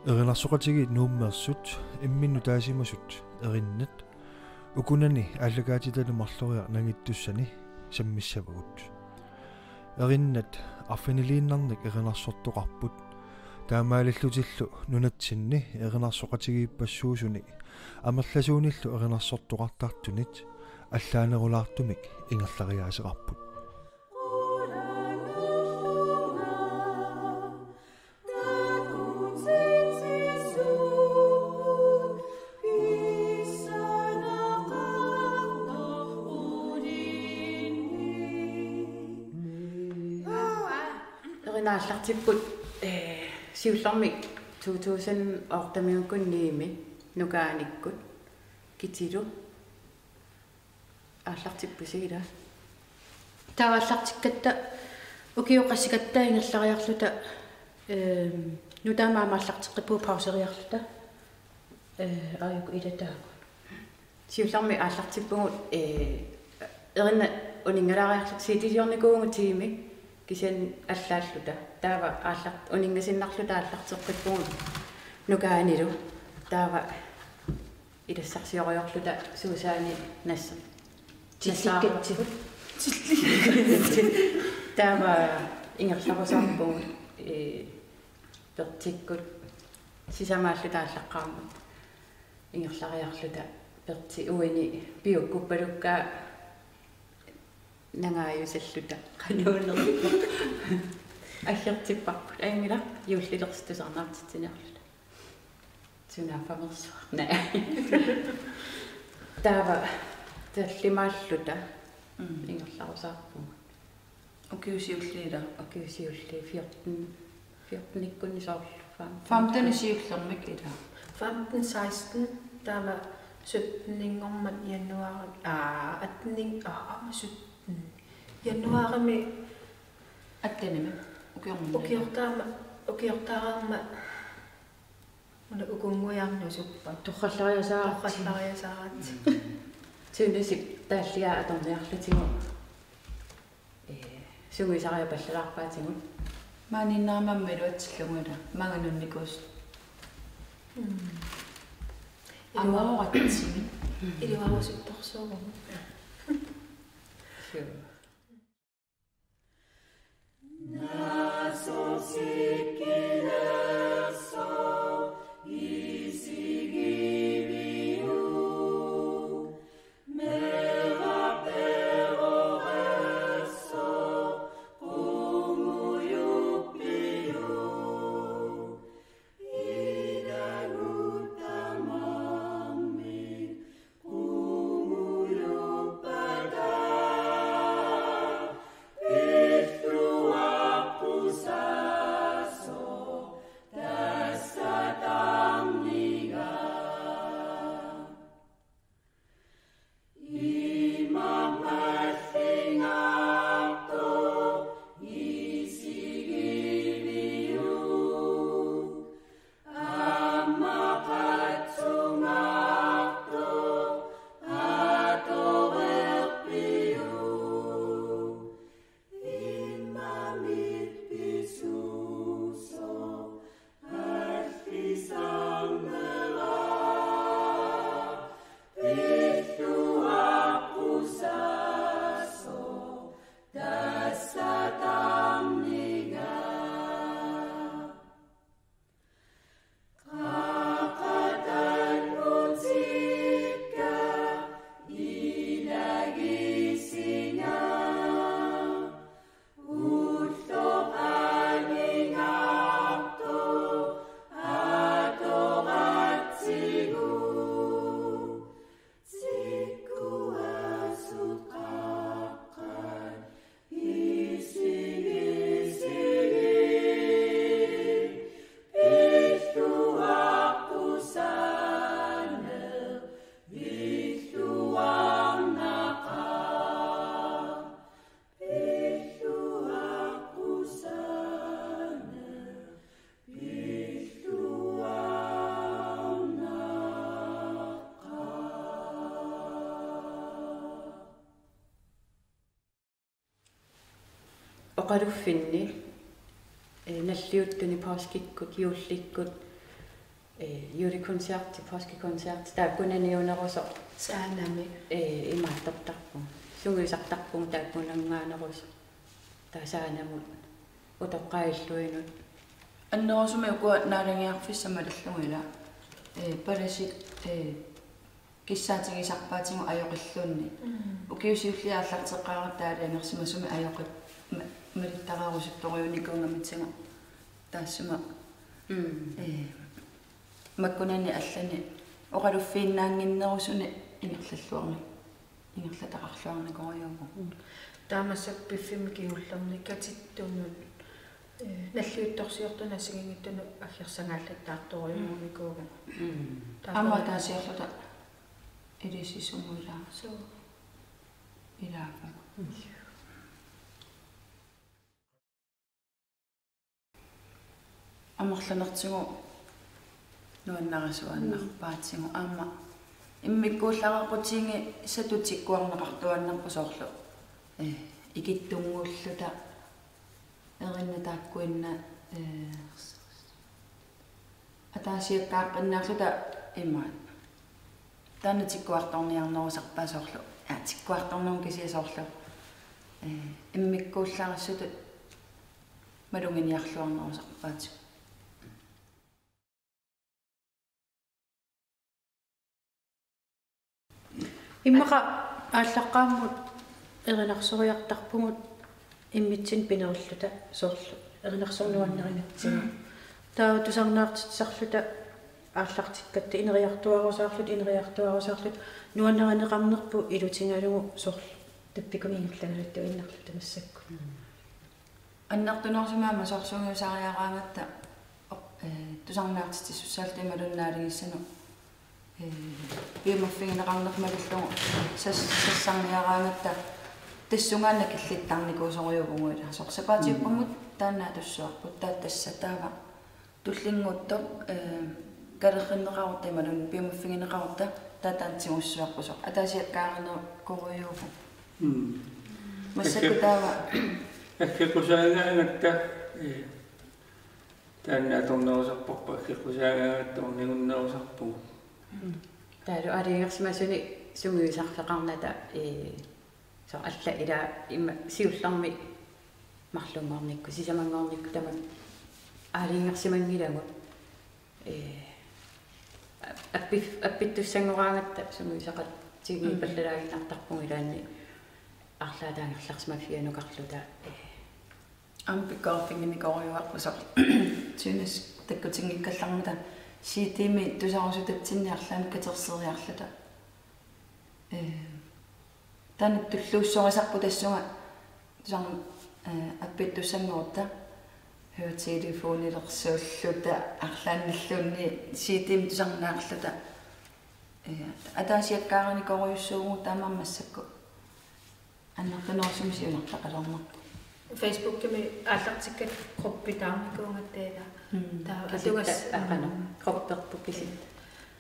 Erinnersuqatigi nuummersut imminnu taasimasut erinnat ukunani aalлакаатиталумарлуриа нагиттуссани саммиссавагут erinnat арфинилииннарник эринарсортоқарпут таамаалиллутиллу нунатсинни эринарсоқатигииппассуусуни амерласууниллу эринарсортоқартартунит аллаанерулаартумик ингерлариаасеқарпут Naallартиппут сиуллэрмик 2008-ами нукааниккут китилу ааллартиппусигила таавааллартиккатта укиоқассикаттаа ингерлариарлута нутаамаамааллартеққиппуу паусериарлута аюку илатааку сиуллэрми ааллартиппугут эринна унингалаариарлут ситилиорникуунгу тими кисен аллааллута таава аалларт унингасиннарлута ааллартеққиппугут нукаанилу таава илассарсиориорлута суусаани насса тилликкатсигут таава ингерларусаарпугут пертиккут сисамааллута ааллаққармут ингерлариарлута перти уини пиуккуппалуккаа нангааюсаллута кануунерпа аллертиппарпут ангила юуллилерстусарнаартитсинерлута тунафамерсуа на тава таллимааллута ингерларусаарпугут окиусиуллиила 14 иккунни соорлу 15 сиуллермик ила 15-16 тава 17-нгормат януари 18 17 януарими аттаними укиортаарма уна укунгуярнусуппа торраллариасаарат тунисик тааллиа аторниарлутигу сугисариа паллалаарпаатигут мааниннаамаммилу атсиллугула маганунникуус амаоратсими илуарусутторсууру oqaluffinni nalliuttuni paaskikkut juullikkut julekoncert til påskekoncert. Der kun nævner så saanami i matoptarpu. Sungisartarpu der kun ngaanaros. Der saanamu utoqqailluinut. Annerosum uqua naalangiarfissamalallungila. Palasit kissaatingisarpaatingu ajoqilluunni. Ukiusiulliaarlarteqqaarataalaanersimasumi ajoqit malittaqarusuttoriunikungamitsinga. Taassuma makkunani allani oqaluffiinnaanginnerusuni ingerlalluarni ingerlataqarluarni koriugu taamassak piffimi kiullerni katittunnun nalliuttorsiortuna sigingиттуну аггерсангааллаттаарториумикууга ама таасиарлута илисисумуилаа so илаака амерланертигу нуаннарасуаннарпаатсигу аама иммиккууллаарақутиинги сатутиккуарнеқартуаннарпу соорлу икиттунгууллута эриннатааккуинна атаасиаккааққиннаарлута имаат таанатиккуарторниарнерусарпаа соорлу тиккуарторнерун кисиасоорлу иммиккууллаарассутут малунгиниарлуарнерусарпаатик иммаqa ааллаққааммут эринарсориартарпугут иммитсин пинериллута соорлу эринарсорнуаннеринатсима таа тусарнаартитсарлута ааллартиккатта инериартуарусаарлут нуаннеранеқарнерпу илутингалугу соорлу таппикумингерлагалутту иннарлута массакку аннартунерсумаама сорсунгиусариараангатта тусарнаартитсуссаалти малуннаалигиссану биумаффигинеқарнермалуллугу сассарниараангатта тассунгаана киллиттарникуусориугунгуила сорсапаатиуппаммут таанаа туссуарпут тааттассатаава туллингуутто калерриннеқарутта малун биумаффигинеқарутта таатаантигуссуарпусо атаасиаккаарнер кориугу массакутаава аккекусаагаанакка таанаа торнерусарпарпа аккекусаагаатторнигуннерусарпу таалу алингерсимасуни сунгуисарфеқарната со алла ила имма сиулларми марлунгорникку сисамангорникку тамак алингерсимангилагу аппиттуссангораангатта сунгуисақат тиги паллалаагиннартарпуг илаанни арлаатаангерларсимаффианукарлута ампиккорфингиникориуарпусар тюнис таккутингиккаллармата сиитими тусарусутатсинниарлаами катерсериарлута танат туллууссорисарпу тассунга тусар аппиттуссангорта хөөтилефонилерсууллута арлаанналлуунни сиитими тусарнаарлута атаасиаккаараникориуссуугу таамаамассакку аннартунерсум сиунартақалернарпу Facebook kemi аллартиккат группитаарникуунгаттаила таа алугас аақана кропперпуккисит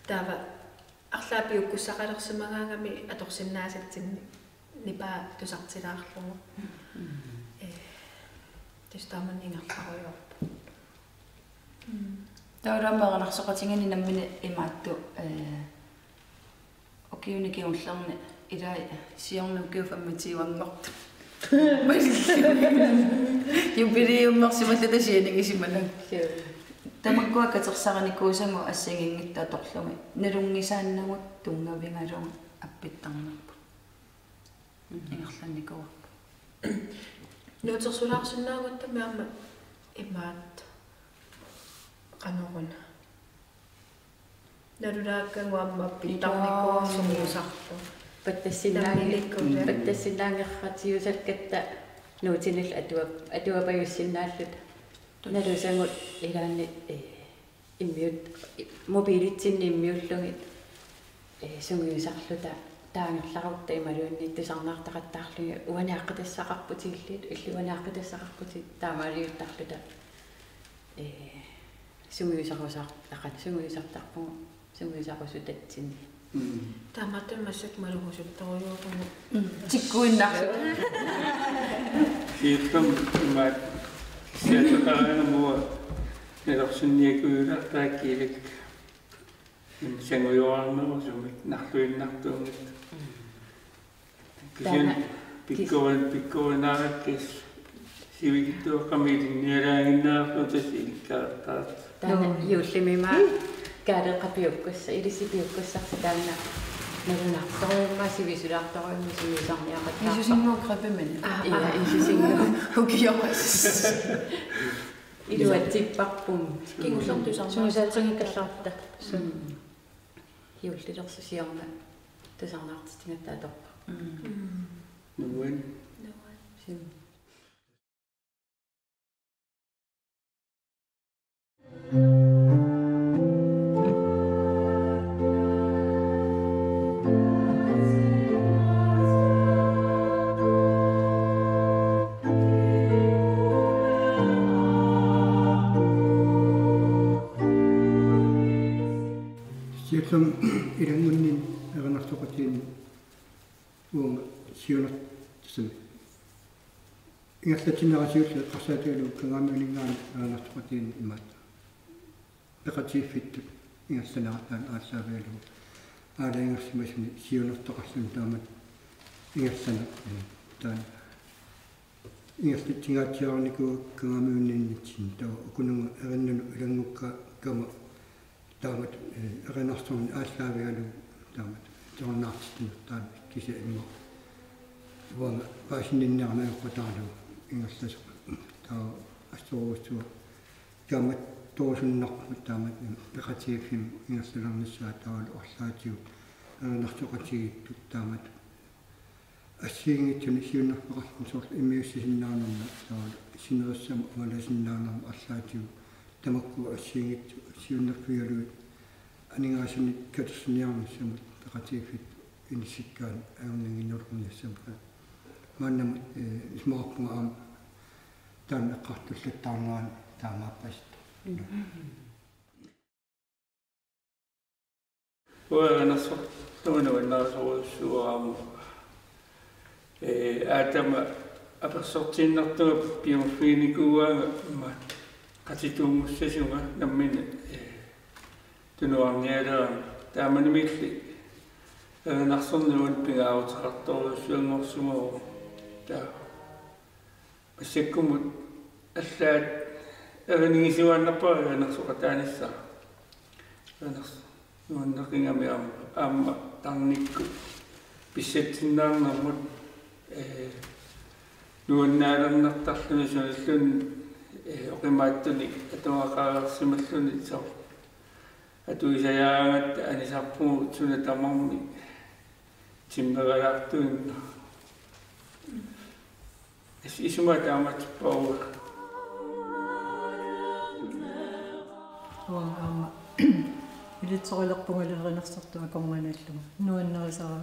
таава арлаапиуккуссақалерсимагаангами аторсиннаасатсинни нипаа тусартилаарлугу тестаманнингерларуйорпу таураммеранарсоқатингани наммини имаатту окиуникиуллерни илай сиорнуккиуфамматиуангорту юбилеуммерсималлата сианигисималан тамаккуа катерсараникуусаму ассагингитта торлуми налунгисааннагут тунгавингалуга аппиттарнерпу ингерланникуарпу нутерсулаарсиннаагутта меарма имаат канорун налулааккангуамма аппиттарникуарсумиусарлу паттассиннаангерратиусалкатта нуутинил атуапаюссиннааллута налусангут илаанни иммиут мобилитсинни иммиуллугит сунгиусарлута таангерларутта ималуунни тусарнаартақаттаарлуги уанааққитассақарпутиллит иллуанааққитассақарпути таамаалиуттарлута сунгиусарусаар тақат сунгиусартарпугу сунгиусарусутатсинни тааматтун массак малугусутторуйуупугу тиккуиннарлу сиэккам имаат сиатақарнамуа нерсинниакуилартааккилик sen ujuarnu sumit nahluinnartuungit kisen pikkoinaarakkis sivikittuoqqamiitinnialaanginnaarlu tasillikkaartaat taana juullimimaa kaaleqapiukkussa ilisipiukkussarsi taana nalunartoruumma sivisulaartoruumma simisarniaqattaarpa isusinnuuqrapiman iya isisingu hukiyoqas iluatipparpum Kingullertusarnaartingikkallarta hiullilersusiorna tusarnaartistingattaatorpa nuin sim Sielläm ilangunnin eranartoqatiin uunga siunat tsum. Ingallatinnerasiulla qarsaatalu kangaamiuningaan eranartoqatiin imaat. Peqatiiffittu ingallanarataan aassaavialu aalaingersimasuni siunartoqarlun taamat ingallana taan ingallattingaatiarniku kangaamiunninnitsin tao ukununga erinnunu ilangukka kama taamat eranartorni aassaavialu taamat tornaartistinnertaan kisa imma wanga paasinninniarnaeqqutaalu ingallas taa astoruustua taamat toosunnarput taamat peqatiiffim ingallalernissaa taalu orlaatiu eranartoqatigittu taamat ассиингитсуни сиуннарпеқарпун сорл имиуссисиннаарнерна тааlu синериссама маласиннаарнерма арлаатиу тамакку ассиингитсу сиуннарпигалуи анигаасуни катсниарнссама пеқатииффит инисиккаан аернангиннернерниссама мааннама исмаарпунга аама таан эққартуллаттаарнерaan таамааппаст уэранасо тонуиннаасоруссуаама аатама аперсортииннартуга пиумфиникууаага ма qatituumussasuga nammina tunuarnialaam taamaнимилли нарсорнуун пигаавутеқарторуссуангорсумоо таа пассаккумут аллаат эрнигисуаннарпаа нарсоқатаанисса нарс нуаннақингами аама тарникку писсатсиннаарнэрмут нуаннаалернартарлуни суллун оқимааттуни атуақарсималлуни соо атуисаяагат анисарпуу сунатамарми тиммегалаартуинна исуматаамат пауа уама илитсорилерпунгалеринерсартуа корнганаллума нуаннерисара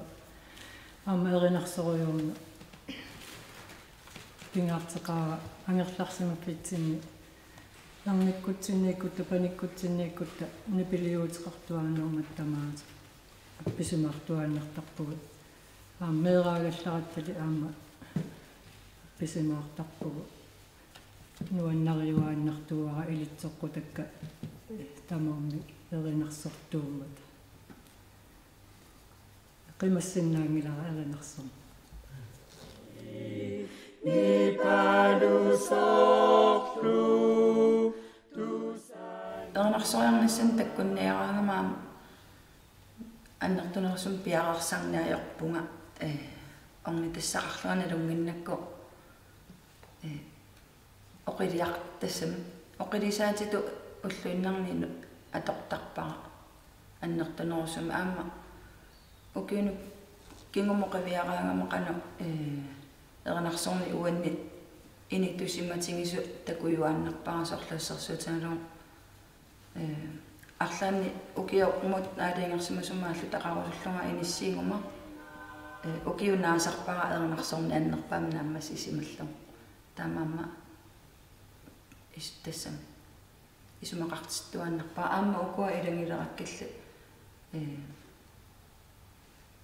аама эринерсоруйуумна пингаартеқаа ангерларсимаппитсинни нарниккутсиннииккутта паниккутсиннииккутта нипилиуутеқартуаануумат тамаат писимартуааннартарпугут аама меераагаллараттали аама писимаартарпугу нуаннариуааннартуара илитсоққутакка тамаамми эринерсортууммат qimmassinnaangilaa erinarsum erinarsoriarnissan takkunniaraangamaam аннартунерсум пиарарсарниаёрпунга орнитассақарлуана лунгиннакку оқилиартассам оқилисаатиту уллуиннарнину атортарпара аннертунерсум аама окюну кингумоқавиараангамақану эринарсорни уанни иниттусимматингису такуюааннарпара сорлаассерсуутаалуун арлаанни укиоқмут наалингерсимасумааллу тақарусуллунга иниссиигума укиунаасарпара эринарсорни аннерпаами нааммас исималлу таамаама истассам исумақартиттуаннарпара аама укуа илангилераккилла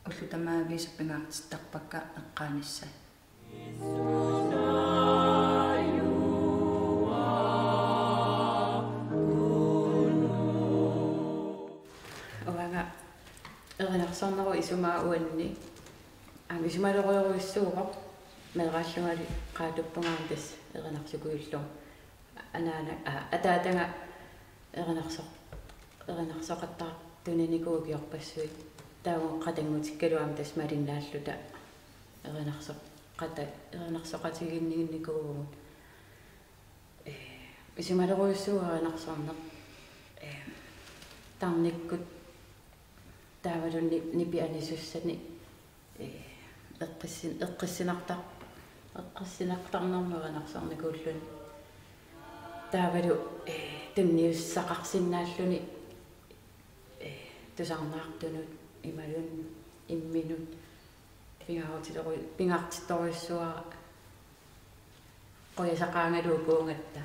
уллутамаависаппингаартиттарпакка эққаанisса эринарсорнеру исумаа уанни исумалеруйоруиссуугоқ мерааллунgali qaatuppungaam tas эринарсукуиллуу анаана атаатанга эринарсоқаттаа туниникуугиорпассуи таавун qatangmutikkaluam tas малиннааллута эринарсоқатигиннигинникуугут исумалеруйуссууга эринарсорнеқ тарниккут таавалунни нипианисуссани эққиссинартарнэрму эринарсорникууллуни таавалу тунниуссақарсиннааллуни тусарнаартунут ималун имминут пингаартитторуйссуара qoyasaqaangaluupuungata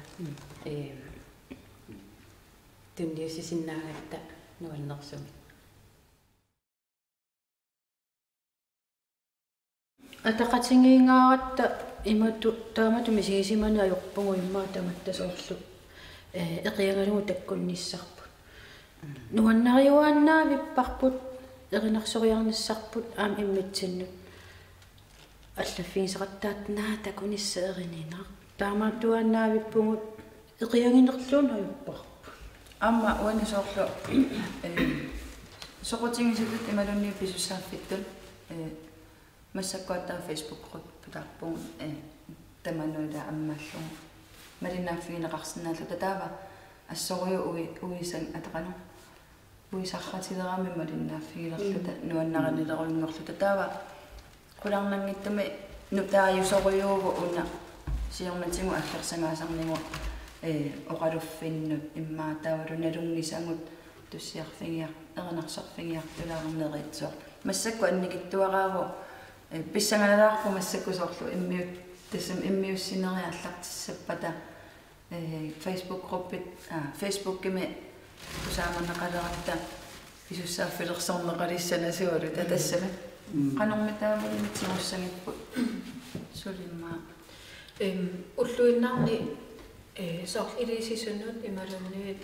tunniussisиннаагатта нуаннерсуми атақатингиингааратта имату таамату мисигисимана аёрпугу иммаа таматтасоорлу эқиангалугу таккунниссарпут нуаннариуааннаа виппарпут эринарсориарниссарпут аам иммитсиннут аллаффигисақаттаатнаа такунисса эрининаа таамааттуааннаа виппугут эқиангинерлуун аюппарпу амма уанисоорлу соқутингисилут ималунни писуссааффиттул массаккуаттаа фейсбук группутаарпуун тамануила аммааллу малинааффигинеқарсинааллу татаава ассориу уисан атақану уисарратилерами малинааффигилерлута нуаннаранилеруингорлу татаава qulарнангиттами нутааюсориууву уна сиорнатигу аллерсангаасарнигу оқалуффиннут иммаа таавалуналунгисангут туссиарфигиар эринарсарфигиартулаарнериитсоо массакку анникиттуарааву писсангалалаарпу массаккусоорлу иммиут тасам иммиуссинериарлартиссаппата фейсбук группит фейсбуккими тусааманнеқалератта писуссааффилерсорнеқалиссанасуалу татассами qanормитаамалимитсигуссагиппут сулимма уллуиннарни сорл илисисуннут ималунниит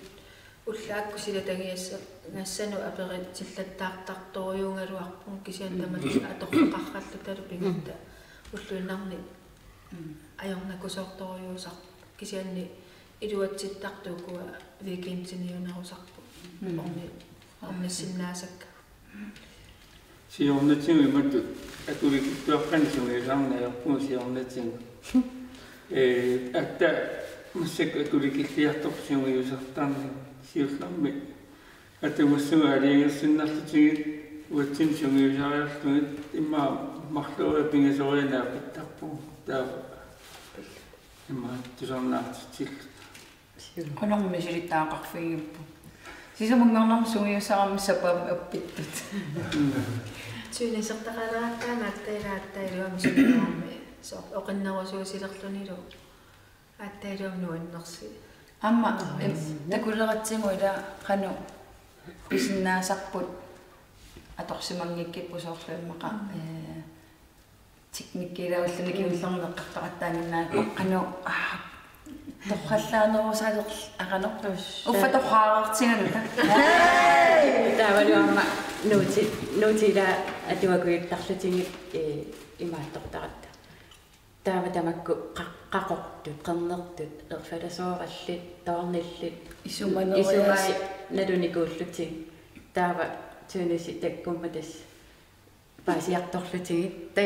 уллаакку силатагиасса нассану аперит тиллаттаартарторюунгалуарпун кисиандамат аторпақарраллу талу пингатта уллуиннарни аёрнакусоорторюусар кисианни илуатситтартуукуа викинтиниунарусарпу орнисиннаасакка сиорнатигу иматту атуликиттуаққанисунгилаарнаярпуу сиорнатигу атта массак атуликиллиарторсиунгиусартаарни сиулларми атамассуга алиангерсиннарлутигит уатсин сунгиусариарлугит имма марлуа пингасоринаапиттарпу таа имма тусарнаартитил qanорми силиттаақарфигиппу сисамунгорнарм сунгиусараммиссапаам аппиттут тюнисертақалааттаамааттаилааттаилуами сулиарми соо оқиннерусуусилерлунилу аттаилуам нуаннерси амма такулератсиму ила qaну писиннаасарпут аторсимангиккиппу соорлуиммақа техниккилауллуни киуллернеққартаратаангиннаа qaну торхаллаанерусаалер аранер уффаторхаарартигалута таавалуамма нутила атуакуиттарлутингит имааттортаратта таава тамакку қақортут қернертут ерфаласоораллит тоорниллит исумай налуникууллутиг таава тюниси таккумматас паасиарторлутигит таа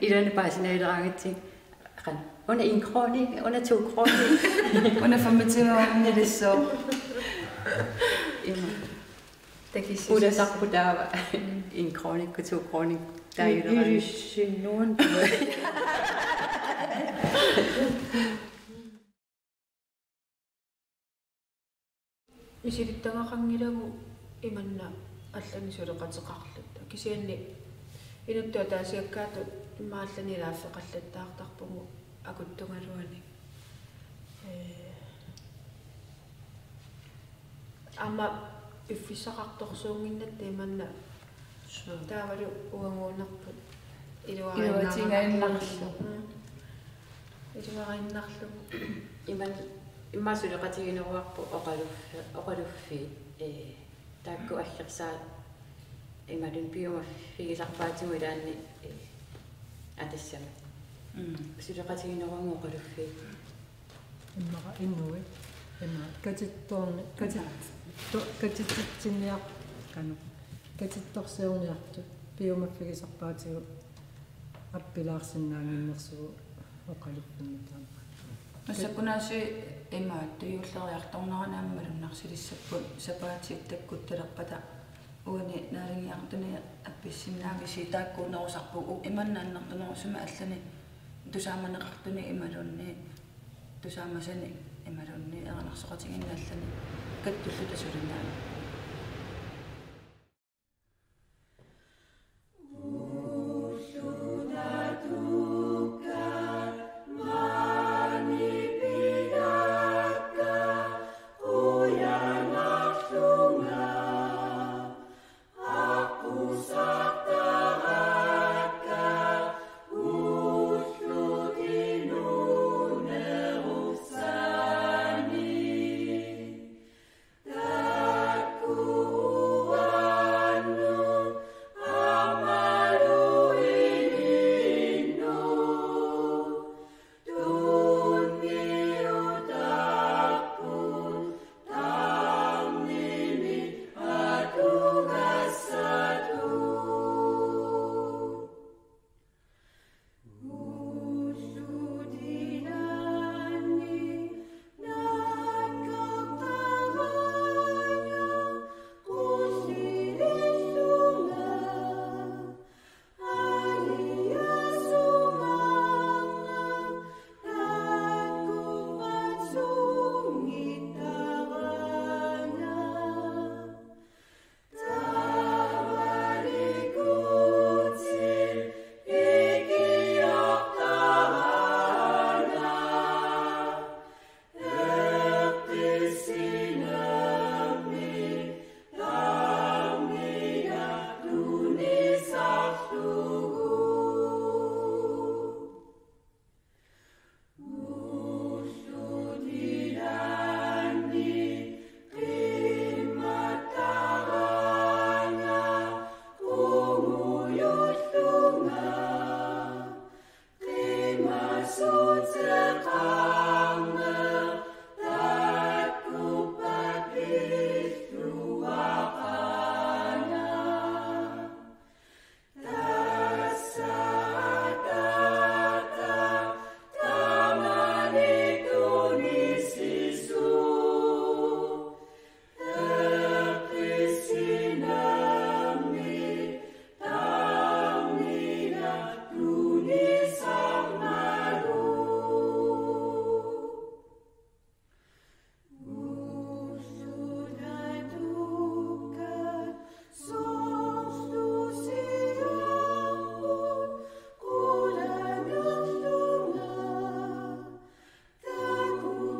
илана паасинаилераангитсиг қан Under 1 krone, under 2 kroner. Under 25 år, det så. Uda sagt på der var 1 krone og 2 kroner. Der er jo der. nogen. исилиттагақангилагу иманна аллани сулеқатеқарлутта кисианни инуттуа таасиаккаатут имааллани лааффеқаллаттаартарпугу акуттунгалуани ама иффисақарторсуунгиннат иманна таавалу уангуунерпут илуарингаарнарлу иман иммасулеқатигинеруарпу оқалуффи таакку аллерсаа ималун пиума фигисарпаатигу илаанни атассама сулеқатигинеруангу қалуффи иммара иннуи имма катитторни катиттинниар кану катитторсиорниарту пиума фигисарпаатигу аппилаарсинаангиннерсугу оқалуппунни таама ассакунааси имаат туйуллериарторнаранааммалун нарсилиссаппут сапаатик таккутталерпата уани наалингиартуни апписсиннаагиси тааккуунерусарпугу иманнааннартунерусума аллани тусааманеқартуни ималунни тусаамасани ималунни эрнарсоқатигиннааллани каттуллу тасулинаа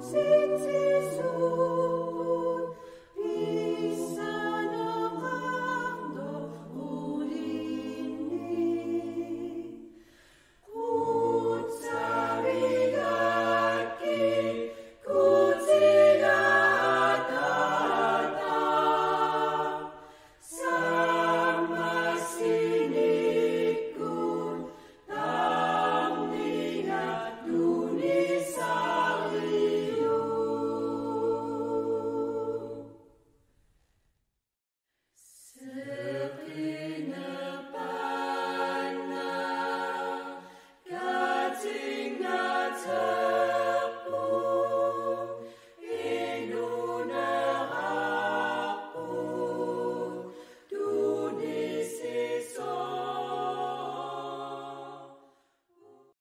See